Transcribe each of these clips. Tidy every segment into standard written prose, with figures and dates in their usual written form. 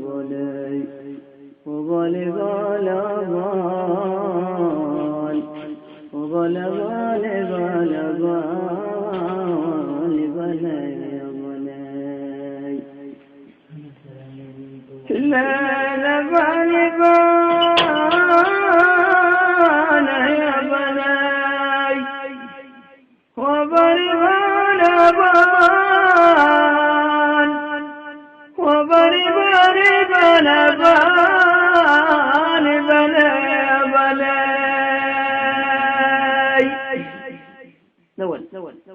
ضلي وضل ضال ضال وضل ضال ضال ضال ضلي ضلي لا لا ضال ضال يا ضلي وضل ضال ضال وضرب ضرب لبان بلي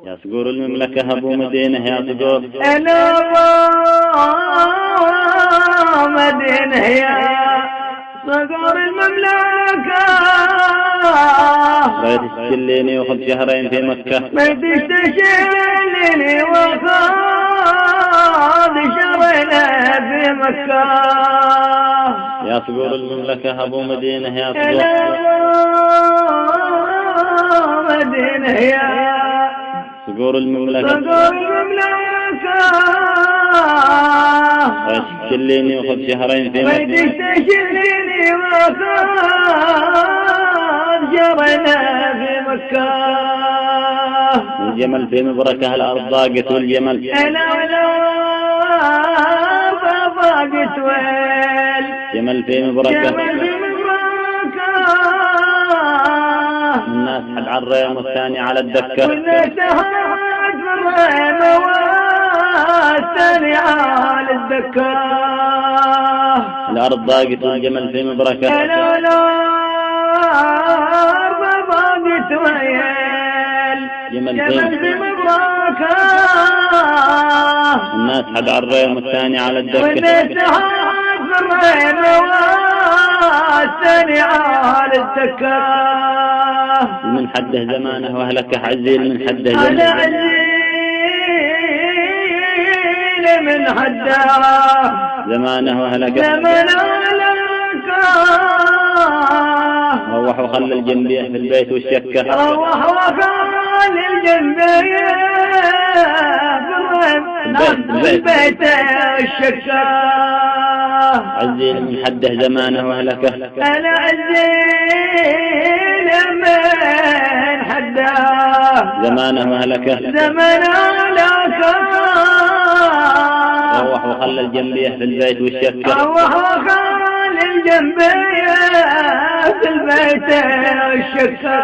يا صقور المملكة هبو مدينة يا صقور أنا مدينة يا صقور المملكة ما تشتليني وخذ شهرين في مكة ما تشتليني وخذ شهرين في مكة يا صقور المملكة هبو مدينة يا صقور مدينة يا صقور المملكة صقور المملكة تشتليني وخذ شهرين في مكة تشتليني وخذ شهرين في مكة الجمل في مبركة الأرض ضاقت والجمل ضاقت ويل جمل في مبركة الناس حد على الريم والثاني على الدكة والناس حد الريم والثاني على الدكة الأرض ضاقت والجمل في مبركة الأرض ضاقت ويل جمل في مبركة الناس حد على الريم والثاني على الدكة والناس حد الريم والثاني على الدكة من حده زمانه واهلكه عزيل من حده أنا عزيل من حده زمانه واهلكه زمانه روح وخلى الجنبيه في البيت والشكه روح وخلى الجنبيه في البيت والشكه عزيل من حده زمانه واهلكه أنا عزيل من حده زمانه واهلكه زمانه واهلكه روح وخلى الجنبيه في البيت والشكه روح وخلى الجنبيه في البيت والشكه